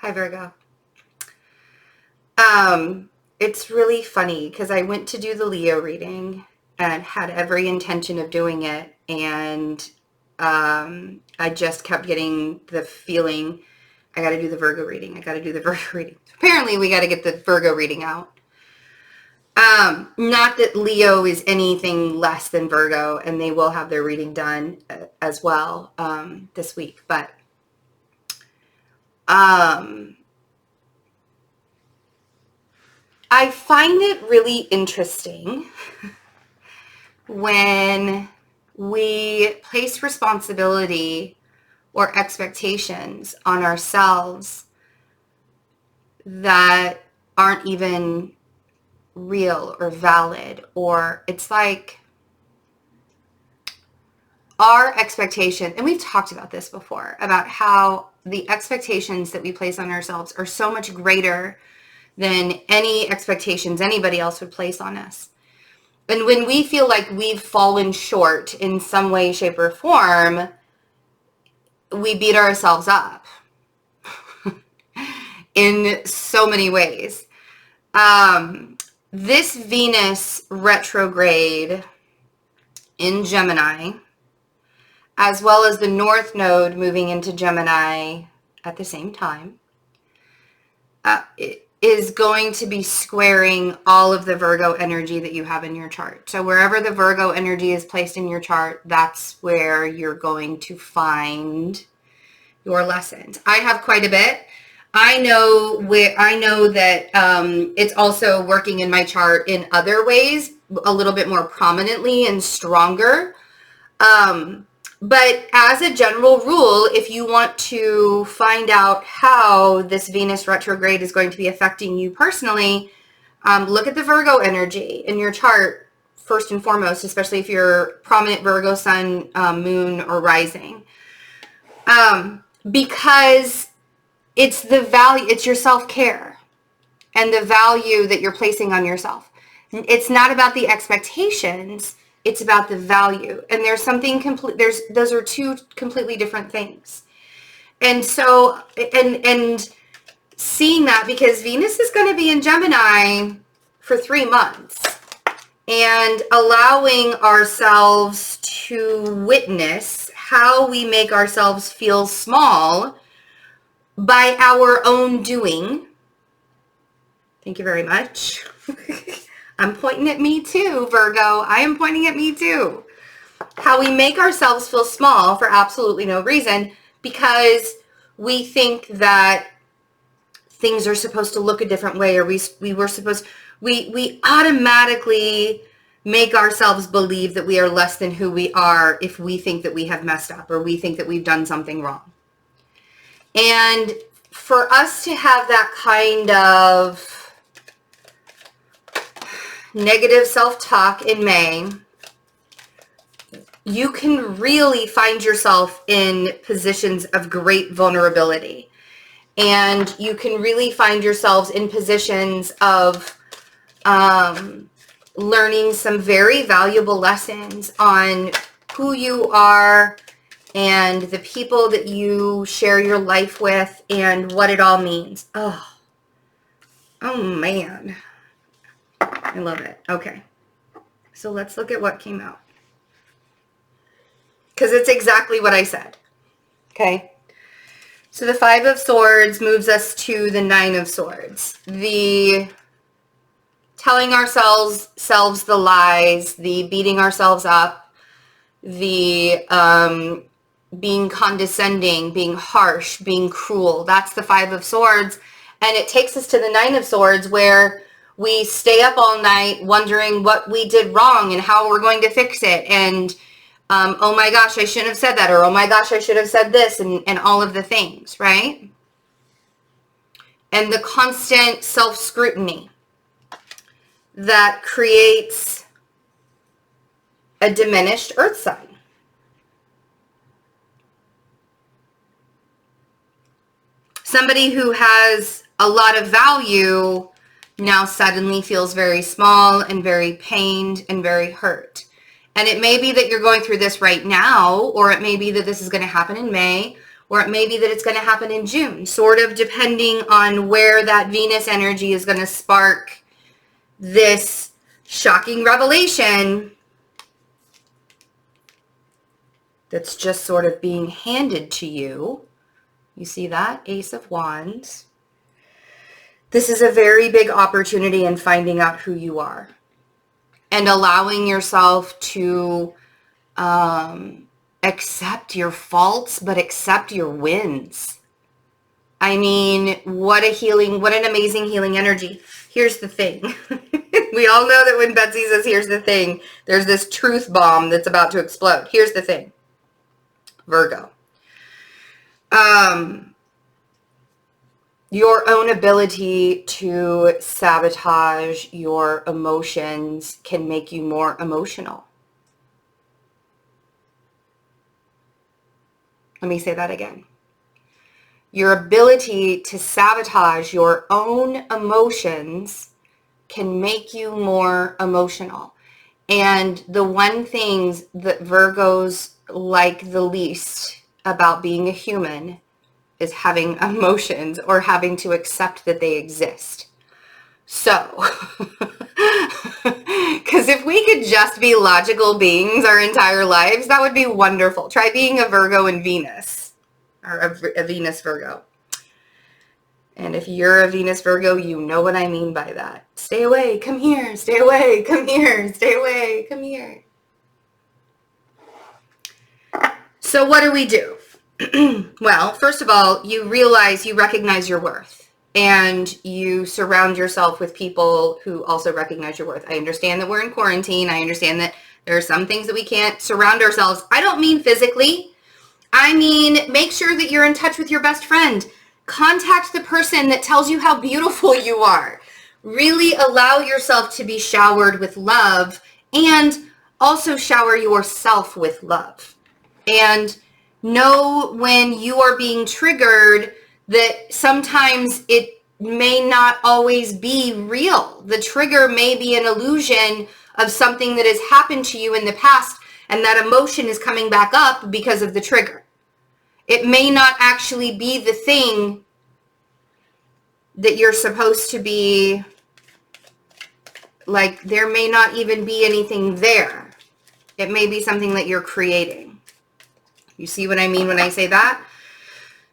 Hi, Virgo. It's really funny because I went to do the Leo reading and had every intention of doing it, and I just kept getting the feeling I got to do the Virgo reading. I got to do the Virgo reading. Apparently, we got to get the Virgo reading out. Not that Leo is anything less than Virgo, and they will have their reading done as well this week, but I find it really interesting when we place responsibility or expectations on ourselves that aren't even real or valid, or it's like our expectation, and we've talked about this before, about how the expectations that we place on ourselves are so much greater than any expectations anybody else would place on us. And when we feel like we've fallen short in some way, shape, or form, we beat ourselves up in so many ways. This Venus retrograde in Gemini, as well as the North Node moving into Gemini at the same time, is going to be squaring all of the Virgo energy that you have in your chart. So wherever the Virgo energy is placed in your chart, that's where you're going to find your lessons. I have quite a bit. I know that it's also working in my chart in other ways, a little bit more prominently and stronger. But as a general rule, if you want to find out how this Venus retrograde is going to be affecting you personally, look at the Virgo energy in your chart first and foremost, especially if you're prominent Virgo sun, moon, or rising. Because it's the value, it's your self-care and the value that you're placing on yourself. It's not about the expectations. It's about the value. And there's something those are two completely different things. And so, and seeing that, because Venus is going to be in Gemini for 3 months, and allowing ourselves to witness how we make ourselves feel small by our own doing. Thank you very much. I'm pointing at me too, Virgo. I am pointing at me too. How we make ourselves feel small for absolutely no reason, because we think that things are supposed to look a different way, or we automatically make ourselves believe that we are less than who we are if we think that we have messed up, or we think that we've done something wrong. And for us to have that kind of negative self-talk in May, you can really find yourself in positions of great vulnerability. And you can really find yourselves in positions of learning some very valuable lessons on who you are and the people that you share your life with and what it all means. Oh man. I love it. Okay. So let's look at what came out. Because it's exactly what I said. Okay. So the 5 of Swords moves us to the 9 of Swords. The telling ourselves the lies, the beating ourselves up, the being condescending, being harsh, being cruel. That's the 5 of Swords. And it takes us to the 9 of Swords, where we stay up all night wondering what we did wrong and how we're going to fix it. And, oh my gosh, I shouldn't have said that. Or, oh my gosh, I should have said this, and all of the things, right? And the constant self-scrutiny that creates a diminished earth sign. Somebody who has a lot of value now suddenly feels very small and very pained and very hurt. And it may be that you're going through this right now, or it may be that this is going to happen in May, or it may be that it's going to happen in June, sort of depending on where that Venus energy is going to spark this shocking revelation that's just sort of being handed to you. You see that? Ace of Wands. This is a very big opportunity in finding out who you are and allowing yourself to accept your faults, but accept your wins. I mean, what an amazing healing energy. Here's the thing. We all know that when Betsy says, here's the thing, there's this truth bomb that's about to explode. Here's the thing, Virgo. Your own ability to sabotage your emotions can make you more emotional. Let me say that again. Your ability to sabotage your own emotions can make you more emotional. And the one things that Virgos like the least about being a human is having emotions or having to accept that they exist. So, because if we could just be logical beings our entire lives, that would be wonderful. Try being a Virgo in Venus, or a Venus Virgo. And if you're a Venus Virgo, you know what I mean by that. Stay away, come here, stay away, come here, stay away, come here. So what do we do? Well, first of all, you recognize your worth, and you surround yourself with people who also recognize your worth. I understand that we're in quarantine. I understand that there are some things that we can't surround ourselves. I don't mean physically. I mean, make sure that you're in touch with your best friend. Contact the person that tells you how beautiful you are. Really allow yourself to be showered with love, and also shower yourself with love. And know when you are being triggered that sometimes it may not always be real. The trigger may be an illusion of something that has happened to you in the past, and that emotion is coming back up because of the trigger. It may not actually be the thing that you're supposed to be, like, there may not even be anything there. It may be something that you're creating. You see what I mean when I say that?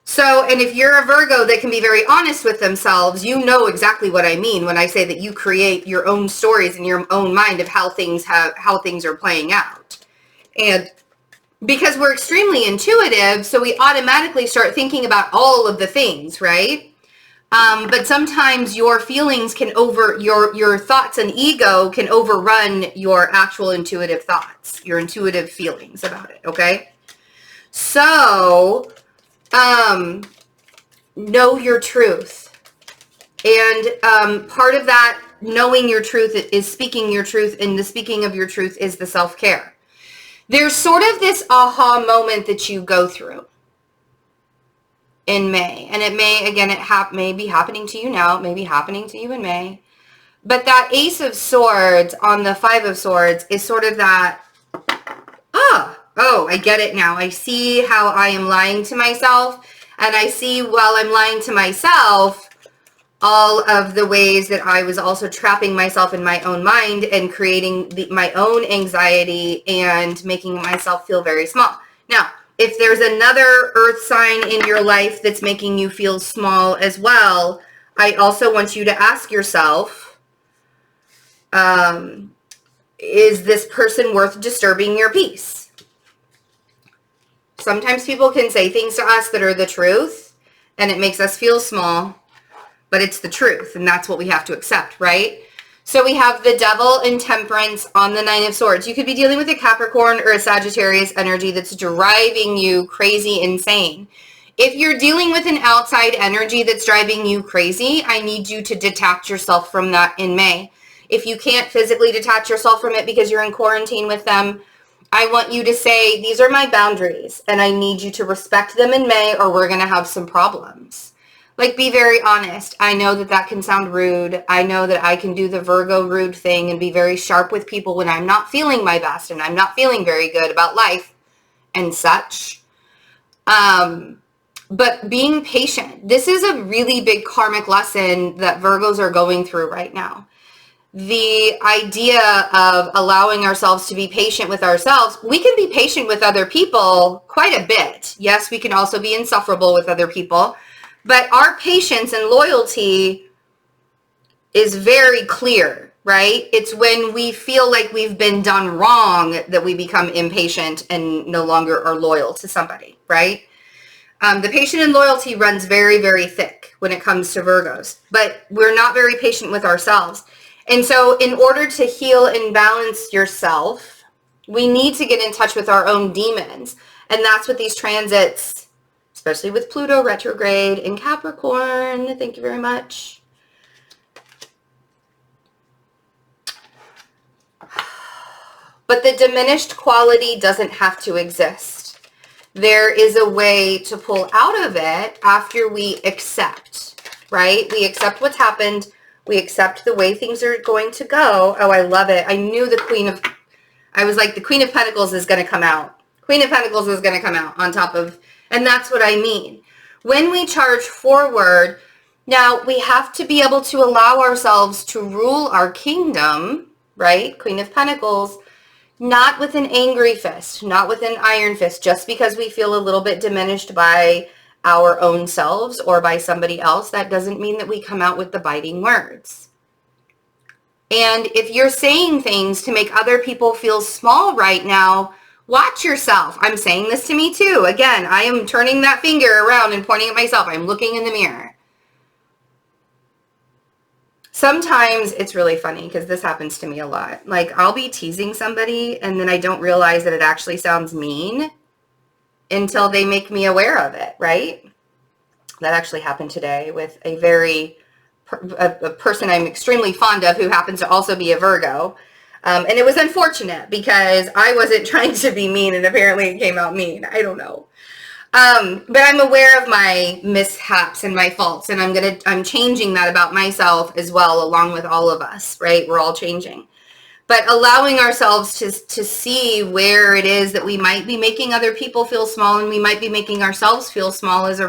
So, and if you're a Virgo that can be very honest with themselves, you know exactly what I mean when I say that you create your own stories in your own mind of how things are playing out. And because we're extremely intuitive, so we automatically start thinking about all of the things, right? But sometimes your feelings can your thoughts and ego can overrun your actual intuitive thoughts, your intuitive feelings about it, okay? So, know your truth. And part of that knowing your truth is speaking your truth, and the speaking of your truth is the self-care. There's sort of this aha moment that you go through in May. And it may, again, may be happening to you now. It may be happening to you in May. But that Ace of Swords on the Five of Swords is sort of that, oh, I get it now. I see how I am lying to myself. And I see while I'm lying to myself, all of the ways that I was also trapping myself in my own mind and creating my own anxiety and making myself feel very small. Now, if there's another earth sign in your life that's making you feel small as well, I also want you to ask yourself, is this person worth disturbing your peace? Sometimes people can say things to us that are the truth, and it makes us feel small, but it's the truth, and that's what we have to accept, right? So we have the Devil and Temperance on the Nine of Swords. You could be dealing with a Capricorn or a Sagittarius energy that's driving you crazy insane. If you're dealing with an outside energy that's driving you crazy, I need you to detach yourself from that in May. If you can't physically detach yourself from it because you're in quarantine with them, I want you to say, these are my boundaries, and I need you to respect them in May, or we're going to have some problems. Like, be very honest. I know that that can sound rude. I know that I can do the Virgo rude thing and be very sharp with people when I'm not feeling my best and I'm not feeling very good about life and such. But being patient, this is a really big karmic lesson that Virgos are going through right now. The idea of allowing ourselves to be patient with ourselves. We can be patient with other people quite a bit. Yes, we can also be insufferable with other people, but our patience and loyalty is very clear, right? It's when we feel like we've been done wrong that we become impatient and no longer are loyal to somebody, right? The patient and loyalty runs very, very thick when it comes to Virgos, but we're not very patient with ourselves. And so in order to heal and balance yourself, we need to get in touch with our own demons. And that's what these transits, especially with Pluto retrograde in Capricorn, thank you very much. But the diminished quality doesn't have to exist. There is a way to pull out of it after we accept, right? We accept what's happened. We accept the way things are going to go. Oh, I love it. I knew I was like, the Queen of Pentacles is going to come out. Queen of Pentacles is going to come out on top of, and that's what I mean. When we charge forward, now we have to be able to allow ourselves to rule our kingdom, right? Queen of Pentacles, not with an angry fist, not with an iron fist, just because we feel a little bit diminished by our own selves or by somebody else. That doesn't mean that we come out with the biting words. And if you're saying things to make other people feel small right now, watch yourself. I'm saying this to me too. Again, I am turning that finger around and pointing at myself. I'm looking in the mirror. Sometimes it's really funny because this happens to me a lot. Like I'll be teasing somebody and then I don't realize that it actually sounds mean until they make me aware of it, right? That actually happened today with a person I'm extremely fond of who happens to also be a Virgo. And it was unfortunate because I wasn't trying to be mean and apparently it came out mean. I don't know. But I'm aware of my mishaps and my faults, and I'm changing that about myself as well, along with all of us, right? We're all changing. But allowing ourselves to see where it is that we might be making other people feel small and we might be making ourselves feel small is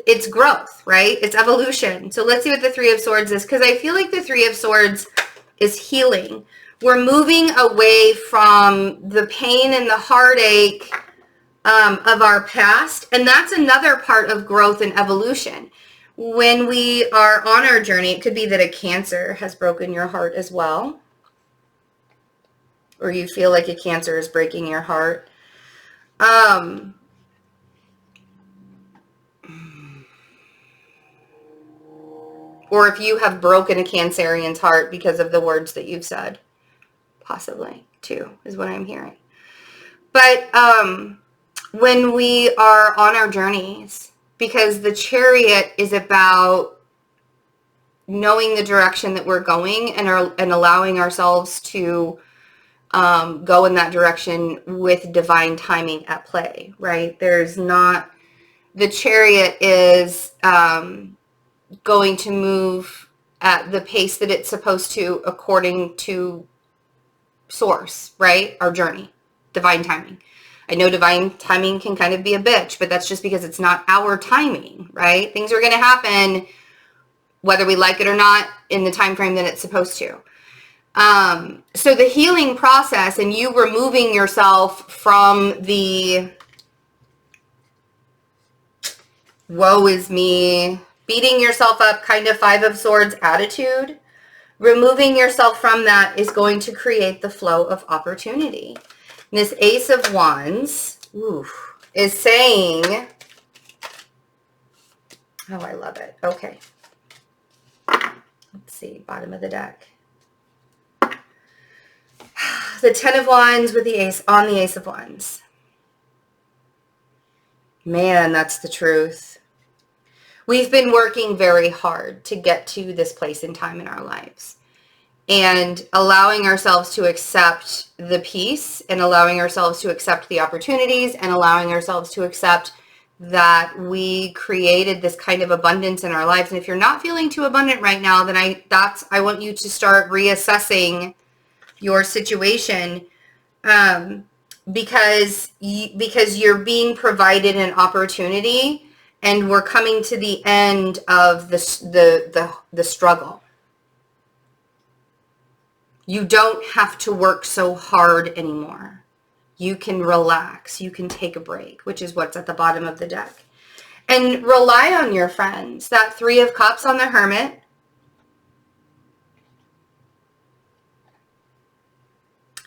it's growth, right? It's evolution. So let's see what the Three of Swords is, because I feel like the Three of Swords is healing. We're moving away from the pain and the heartache of our past. And that's another part of growth and evolution. When we are on our journey, it could be that a Cancer has broken your heart as well. Or you feel like a Cancer is breaking your heart. Or if you have broken a Cancerian's heart because of the words that you've said. Possibly, too, is what I'm hearing. But when we are on our journeys, because the Chariot is about knowing the direction that we're going and allowing ourselves to go in that direction with divine timing at play, right? The Chariot is going to move at the pace that it's supposed to according to source, right? Our journey, divine timing. I know divine timing can kind of be a bitch, but that's just because it's not our timing, right? Things are going to happen whether we like it or not in the time frame that it's supposed to. So the healing process and you removing yourself from the woe is me, beating yourself up kind of Five of Swords attitude, removing yourself from that is going to create the flow of opportunity. This Ace of Wands is saying, oh, I love it. Okay. Let's see, bottom of the deck. The Ten of Wands with the Ace on the Ace of Wands. Man, that's the truth. We've been working very hard to get to this place in time in our lives. And allowing ourselves to accept the peace and allowing ourselves to accept the opportunities and allowing ourselves to accept that we created this kind of abundance in our lives. And if you're not feeling too abundant right now, then I want you to start reassessing your situation because you're being provided an opportunity and we're coming to the end of the struggle. You don't have to work so hard anymore. You can relax. You can take a break, which is what's at the bottom of the deck. And rely on your friends. That Three of Cups on the Hermit.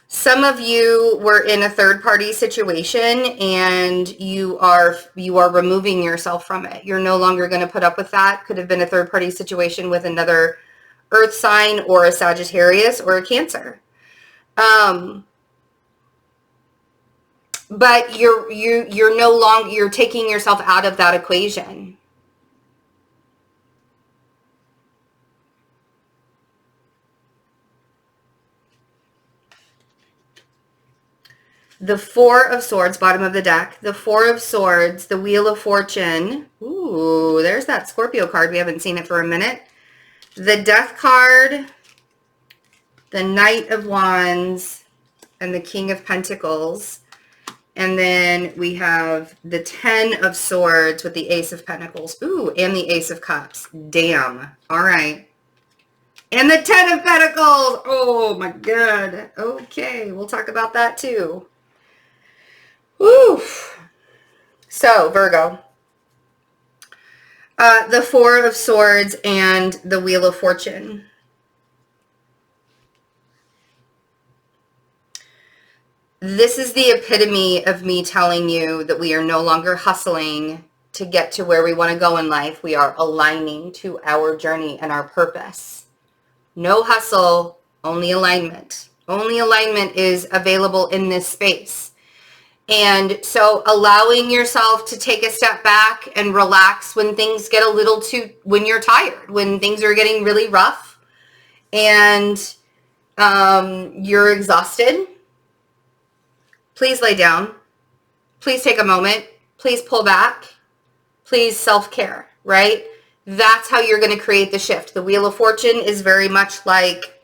Some of you were in a third-party situation and you are removing yourself from it. You're no longer going to put up with that. Could have been a third-party situation with another Earth sign or a Sagittarius or a Cancer. But you're no longer, you're taking yourself out of that equation. The Four of Swords, bottom of the deck. The Four of Swords, the Wheel of Fortune. Ooh, there's that Scorpio card. We haven't seen it for a minute. The Death card, the Knight of Wands, and the King of Pentacles. And then we have the Ten of Swords with the Ace of Pentacles. Ooh, and the Ace of Cups. Damn. All right. And the Ten of Pentacles. Oh, my God. Okay, we'll talk about that too. Woo. So, Virgo. The Four of Swords and the Wheel of Fortune. This is the epitome of me telling you that we are no longer hustling to get to where we want to go in life. We are aligning to our journey and our purpose. No hustle, only alignment. Only alignment is available in this space. And so allowing yourself to take a step back and relax when things get a little too, when you're tired, when things are getting really rough and you're exhausted. Please lay down. Please take a moment. Please pull back. Please self-care, right? That's how you're going to create the shift. The Wheel of Fortune is very much like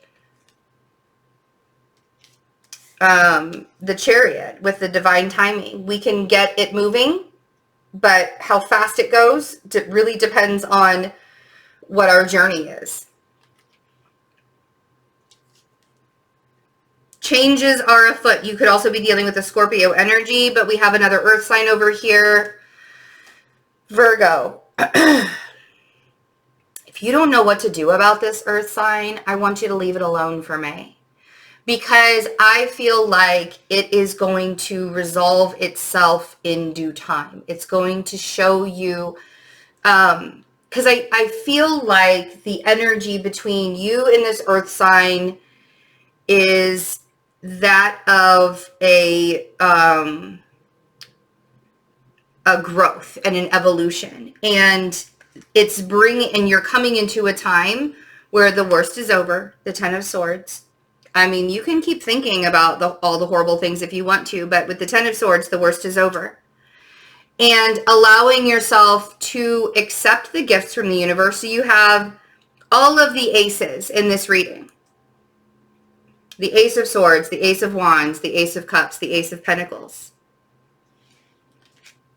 the Chariot with the divine timing. We can get it moving, but how fast it goes really depends on what our journey is. Changes are afoot. You could also be dealing with a Scorpio energy, but we have another earth sign over here. Virgo. If you don't know what to do about this earth sign, I want you to leave it alone for May. Because I feel like it is going to resolve itself in due time. It's going to show you, because I feel like the energy between you and this earth sign is that of a growth and an evolution, and it's and you're coming into a time where the worst is over. The Ten of Swords. I mean, you can keep thinking about all the horrible things if you want to, but with the Ten of Swords, the worst is over. And allowing yourself to accept the gifts from the universe. So you have all of the aces in this reading. The Ace of Swords, the Ace of Wands, the Ace of Cups, the Ace of Pentacles,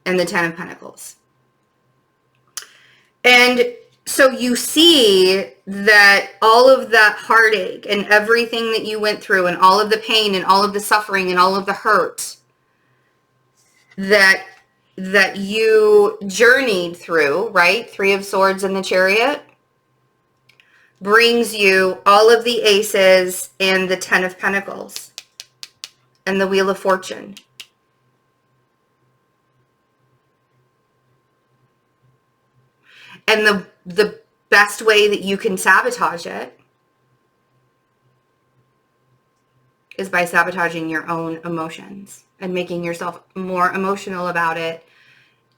and the Ten of Pentacles. And so you see that all of that heartache and everything that you went through and all of the pain and all of the suffering and all of the hurt that you journeyed through, right? Three of Swords and the Chariot, brings you all of the aces and the Ten of Pentacles and the Wheel of Fortune. And the best way that you can sabotage it is by sabotaging your own emotions and making yourself more emotional about it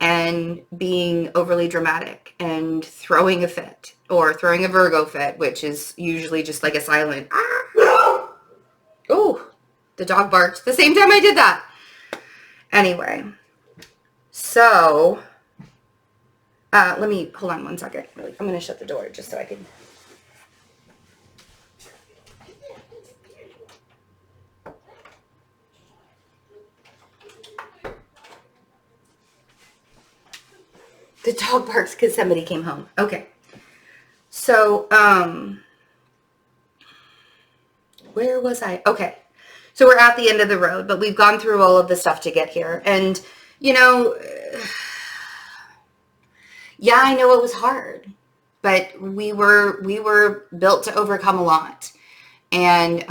and being overly dramatic and throwing a fit or throwing a Virgo fit, which is usually just like a silent, oh, the dog barked the same time I did that. Anyway, so let me, hold on one second. I'm going to shut the door just so I can. The dog barks because somebody came home. Okay. So, where was I? Okay. So we're at the end of the road, but we've gone through all of the stuff to get here. And, you know, yeah, I know it was hard, but we were built to overcome a lot. And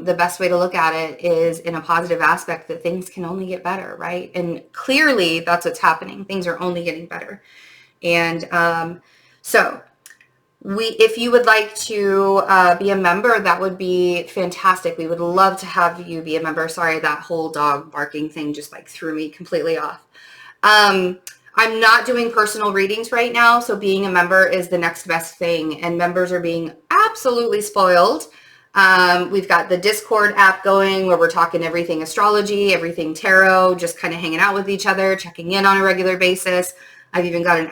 the best way to look at it is in a positive aspect that things can only get better, right? And clearly that's what's happening. Things are only getting better. And so if you would like to be a member, that would be fantastic. We would love to have you be a member. Sorry, that whole dog barking thing just like threw me completely off. I'm not doing personal readings right now, so being a member is the next best thing, and members are being absolutely spoiled. We've got the Discord app going where we're talking everything astrology, everything tarot, just kind of hanging out with each other, checking in on a regular basis. I've even got an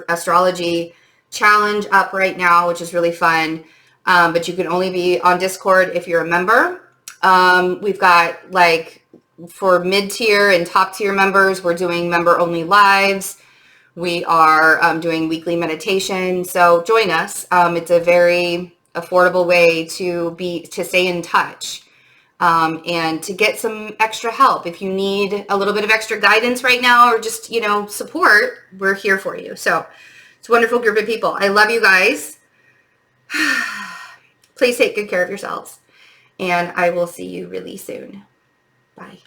astrology challenge up right now, which is really fun. But you can only be on Discord if you're a member. We've got like for mid-tier and top-tier members, we're doing member-only lives. We are doing weekly meditation. So join us. It's a very affordable way to stay in touch and to get some extra help. If you need a little bit of extra guidance right now or just, support, we're here for you. So it's a wonderful group of people. I love you guys. Please take good care of yourselves. And I will see you really soon. Bye.